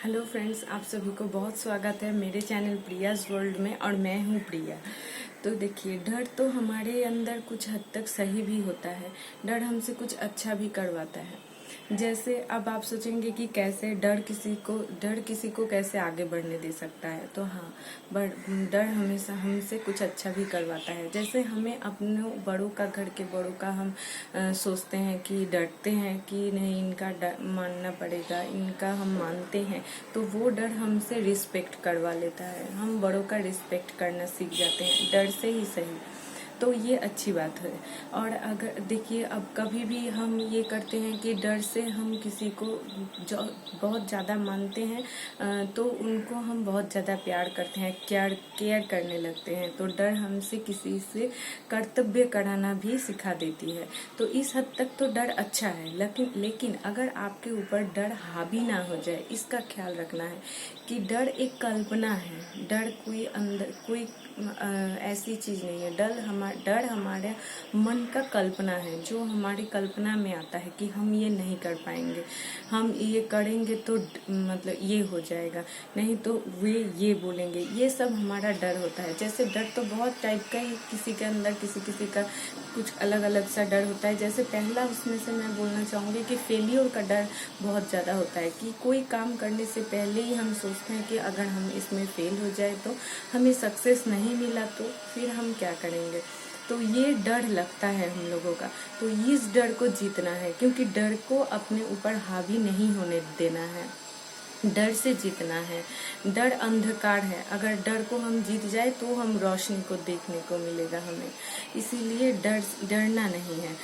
Hello friends, आप सभी को बहुत स्वागत है मेरे चैनल प्रियाज वर्ल्ड में। और मैं हूँ प्रिया। तो देखिए, डर तो हमारे अंदर कुछ हद तक सही भी होता है। डर हमसे कुछ अच्छा भी करवाता है। जैसे अब आप सोचेंगे कि कैसे डर किसी को कैसे आगे बढ़ने दे सकता है। तो हाँ, डर हमेशा हमसे कुछ अच्छा भी करवाता है। जैसे हमें अपने बड़ों का, घर के बड़ों का हम सोचते हैं कि डरते हैं कि नहीं, इनका मानना पड़ेगा, इनका हम मानते हैं, तो वो डर हमसे रिस्पेक्ट करवा लेता है। हम बड़ों का रिस्पेक्ट करना सीख जाते हैं, डर से ही सही। तो ये अच्छी बात है। और अगर देखिए, अब कभी भी हम ये करते हैं कि डर से हम किसी को जो बहुत ज़्यादा मानते हैं तो उनको हम बहुत ज़्यादा प्यार करते हैं, केयर करने लगते हैं। तो डर हमसे किसी से कर्तव्य कराना भी सिखा देती है। तो इस हद तक तो डर अच्छा है, लेकिन अगर आपके ऊपर डर हावी ना हो जाए, इसका ख्याल रखना है कि डर एक कल्पना है। डर कोई ऐसी चीज नहीं है। डर हमारे मन का कल्पना है, जो हमारी कल्पना में आता है कि हम ये नहीं कर पाएंगे, हम ये करेंगे तो मतलब ये हो जाएगा, नहीं तो वे ये बोलेंगे। ये सब हमारा डर होता है। जैसे डर तो बहुत टाइप का ही, किसी के अंदर किसी का कुछ अलग अलग सा डर होता है। जैसे पहला उसमें से मैं बोलना चाहूँगी कि फेलियर का डर बहुत ज़्यादा होता है, कि कोई काम करने से पहले ही हम सोचते हैं कि अगर हम इसमें फेल हो जाए तो हमें सक्सेस नहीं मिला तो फिर हम क्या करेंगे। तो ये डर लगता है हम लोगों का। तो इस डर को जीतना है, क्योंकि डर को अपने ऊपर हावी नहीं होने देना है, डर से जीतना है। डर अंधकार है, अगर डर को हम जीत जाए तो हम रोशनी को देखने को मिलेगा हमें। इसीलिए डरना नहीं है।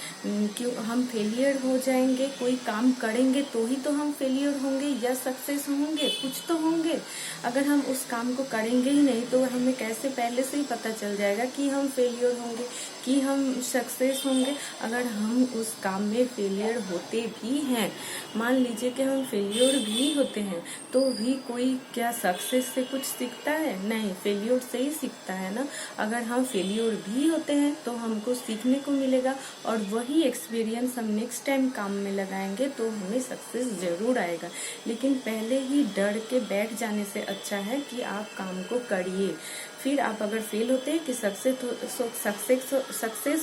क्यों हम फेलियर हो जाएंगे, कोई काम करेंगे तो ही तो हम फेलियर होंगे या सक्सेस होंगे, कुछ तो होंगे। अगर हम उस काम को करेंगे ही नहीं तो हमें कैसे पहले से ही पता चल जाएगा कि हम फेलियर होंगे कि हम सक्सेस होंगे। अगर हम उस काम में फेलियर होते भी हैं, मान लीजिए कि हम फेलियर भी होते हैं, तो भी कोई क्या सक्सेस से कुछ सीखता है? नहीं, फेलियर से ही सीखता है ना। अगर हम फेलियर भी होते हैं तो हमको सीखने को मिलेगा, और वही एक्सपीरियंस हम नेक्स्ट टाइम काम में लगाएंगे तो हमें सक्सेस जरूर आएगा। लेकिन पहले ही डर के बैठ जाने से अच्छा है कि आप काम को करिए। फिर आप अगर फेल होते हैं कि सक्सेस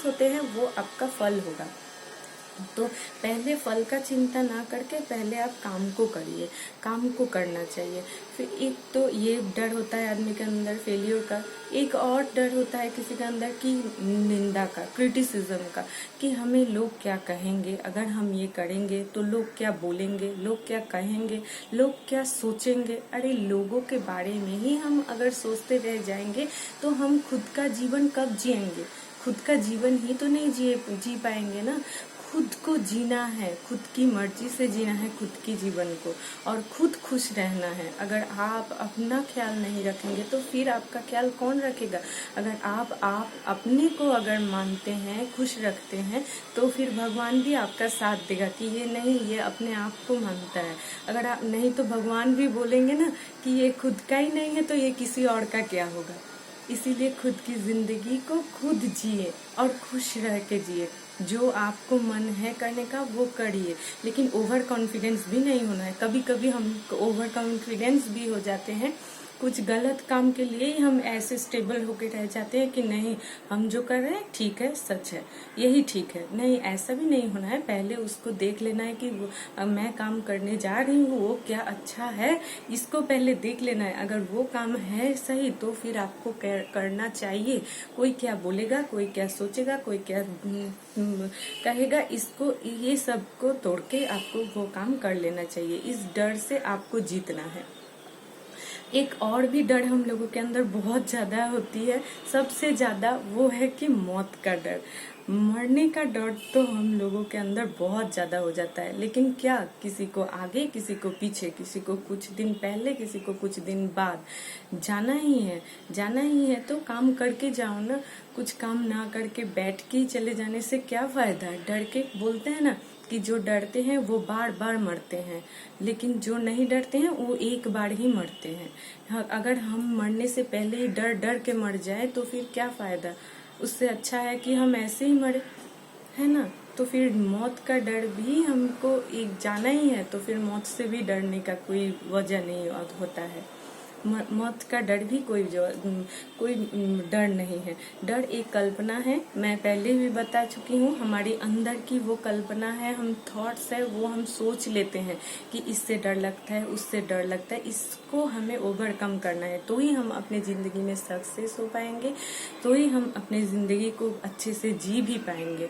होते हैं, वो आपका फल होगा। तो पहले फल का चिंता ना करके पहले आप काम को करिए, काम को करना चाहिए। फिर एक तो ये डर होता है आदमी के अंदर फेलियर का। एक और डर होता है किसी के अंदर की निंदा का, क्रिटिसिज्म का, कि हमें लोग क्या कहेंगे, अगर हम ये करेंगे तो लोग क्या बोलेंगे, लोग क्या कहेंगे, लोग क्या सोचेंगे। अरे, लोगों के बारे में ही हम अगर सोचते रह जाएंगे तो हम खुद का जीवन कब जिएंगे? खुद का जीवन ही तो नहीं जी पाएंगे ना। खुद को जीना है, खुद की मर्जी से जीना है खुद की जीवन को, और खुद खुश रहना है। अगर आप अपना ख्याल नहीं रखेंगे तो फिर आपका ख्याल कौन रखेगा? अगर आप अपने को अगर मानते हैं, खुश रखते हैं, तो फिर भगवान भी आपका साथ देगा कि ये नहीं, ये अपने आप को मानता है। अगर आप नहीं तो भगवान भी बोलेंगे ना कि ये खुद का ही नहीं है तो ये किसी और का क्या होगा। इसीलिए खुद की जिंदगी को खुद जिए और खुश रह के जिए। जो आपको मन है करने का वो करिए, लेकिन ओवर कॉन्फिडेंस भी नहीं होना है। कभी कभी हम ओवर कॉन्फिडेंस भी हो जाते हैं, कुछ गलत काम के लिए ही हम ऐसे स्टेबल होके रह जाते हैं कि नहीं, हम जो कर रहे हैं ठीक है, सच है, यही ठीक है। नहीं, ऐसा भी नहीं होना है। पहले उसको देख लेना है कि मैं काम करने जा रही हूँ वो क्या अच्छा है, इसको पहले देख लेना है। अगर वो काम है सही तो फिर आपको करना चाहिए। कोई क्या बोलेगा, कोई क्या सोचेगा, कोई क्या कहेगा, इसको ये सब को तोड़ के आपको वो काम कर लेना चाहिए। इस डर से आपको जीतना है। एक और भी डर हम लोगों के अंदर बहुत ज्यादा होती है, सबसे ज्यादा, वो है कि मौत का डर। मरने का डर तो हम लोगों के अंदर बहुत ज्यादा हो जाता है। लेकिन क्या, किसी को आगे, किसी को पीछे, किसी को कुछ दिन पहले, किसी को कुछ दिन बाद जाना ही है। जाना ही है तो काम करके जाओ ना। कुछ काम ना करके बैठ के चले जाने से क्या फायदा है? डर के बोलते हैं ना कि जो डरते हैं वो बार बार मरते हैं, लेकिन जो नहीं डरते हैं वो एक बार ही मरते हैं। अगर हम मरने से पहले ही डर डर के मर जाए तो फिर क्या फायदा? उससे अच्छा है कि हम ऐसे ही मरे, है ना। तो फिर मौत का डर भी हमको एक जाना ही है, तो फिर मौत से भी डरने का कोई वजह नहीं होता है। मौत का डर भी कोई डर नहीं है। डर एक कल्पना है, मैं पहले भी बता चुकी हूँ। हमारी अंदर की वो कल्पना है, हम थॉट्स है, वो हम सोच लेते हैं कि इससे डर लगता है, उससे डर लगता है। इसको हमें ओवरकम करना है, तो ही हम अपने जिंदगी में सक्सेस हो पाएंगे, तो ही हम अपने जिंदगी को अच्छे से जी भी पाएंगे।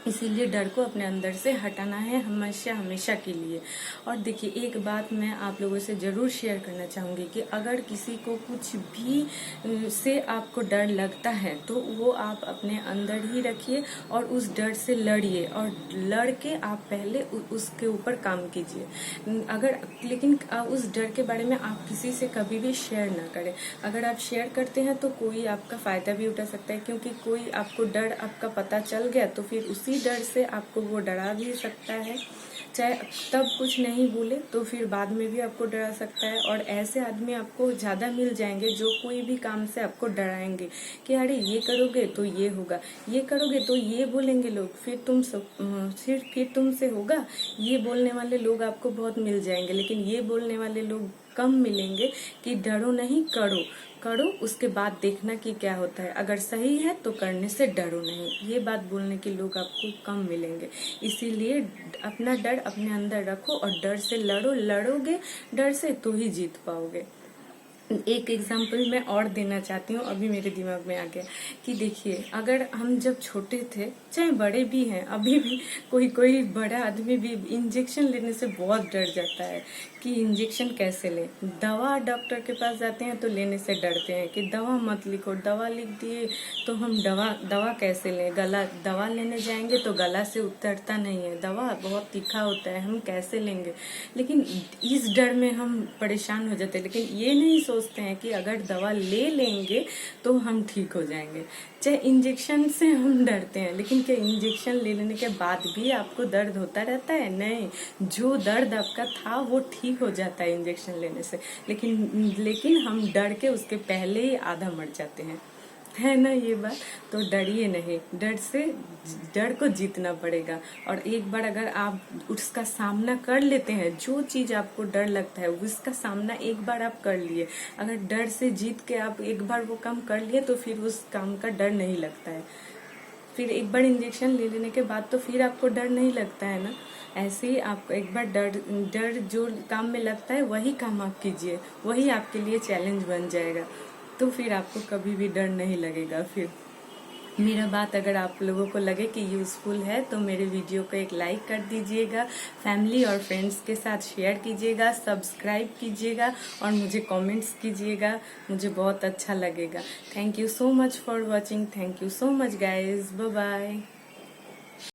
इसीलिए डर को अपने अंदर से हटाना है हमेशा हमेशा के लिए। और देखिए, एक बात मैं आप लोगों से जरूर शेयर करना चाहूंगी कि अगर किसी को कुछ भी से आपको डर लगता है तो वो आप अपने अंदर ही रखिए और उस डर से लड़िए, और लड़ के आप पहले उसके ऊपर काम कीजिए। लेकिन उस डर के बारे में आप किसी से कभी भी शेयर ना करें। अगर आप शेयर करते हैं तो कोई आपका फायदा भी उठा सकता है, क्योंकि कोई आपको डर आपका पता चल गया तो फिर उसी डर से आपको वो डरा भी सकता है। चाहे तब कुछ नहीं बोले तो फिर बाद में भी आपको डरा सकता है। और ऐसे आदमी आपको ज्यादा मिल जाएंगे जो कोई भी काम से आपको डराएंगे कि अरे ये करोगे तो ये होगा, ये करोगे तो ये बोलेंगे लोग, फिर तुमसे होगा। ये बोलने वाले लोग आपको बहुत मिल जाएंगे, लेकिन ये बोलने वाले लोग कम मिलेंगे कि डरो नहीं, करो करो, उसके बाद देखना कि क्या होता है। अगर सही है तो करने से डरो नहीं, ये बात बोलने के लोग आपको कम मिलेंगे। इसीलिए अपना डर अपने अंदर रखो और डर से लड़ोगे डर से तो ही जीत पाओगे। एक एग्जाम्पल मैं और देना चाहती हूँ, अभी मेरे दिमाग में आ गया कि देखिए, अगर हम जब छोटे थे, चाहे बड़े भी हैं, अभी भी कोई बड़ा आदमी भी इंजेक्शन लेने से बहुत डर जाता है कि इंजेक्शन कैसे लें। दवा डॉक्टर के पास जाते हैं तो लेने से डरते हैं कि दवा मत लिखो, दवा लिख दिए तो हम दवा कैसे लें। दवा लेने जाएंगे तो गला से उतरता नहीं है, दवा बहुत तीखा होता है, हम कैसे लेंगे। लेकिन इस डर में हम परेशान हो जाते हैं, लेकिन ये नहीं सोचते हैं कि अगर दवा ले लेंगे तो हम ठीक हो जाएंगे। चाहे इंजेक्शन से हम डरते हैं, लेकिन क्या इंजेक्शन ले लेने के बाद भी आपको दर्द होता रहता है? नहीं, जो दर्द आपका था वो ठीक हो जाता है इंजेक्शन लेने से, लेकिन हम डर के उसके पहले ही आधा मर जाते हैं, है ना ये बात। तो डरिए नहीं, डर को जीतना पड़ेगा। और एक बार अगर आप उसका सामना कर लेते हैं, जो चीज आपको डर लगता है उसका सामना एक बार आप कर लिए, अगर डर से जीत के आप एक बार वो काम कर लिए तो फिर उस काम का डर नहीं लगता है। फिर एक बार इंजेक्शन ले लेने के बाद तो फिर आपको डर नहीं लगता है ना। ऐसे ही आपको एक बार डर जो काम में लगता है वही काम आप कीजिए, वही आपके लिए चैलेंज बन जाएगा, तो फिर आपको कभी भी डर नहीं लगेगा। फिर मेरा बात अगर आप लोगों को लगे कि यूजफुल है तो मेरे वीडियो को एक लाइक कर दीजिएगा, फैमिली और फ्रेंड्स के साथ शेयर कीजिएगा, सब्सक्राइब कीजिएगा और मुझे कमेंट्स कीजिएगा, मुझे बहुत अच्छा लगेगा। Thank you so much for watching, thank you so much guys, bye bye.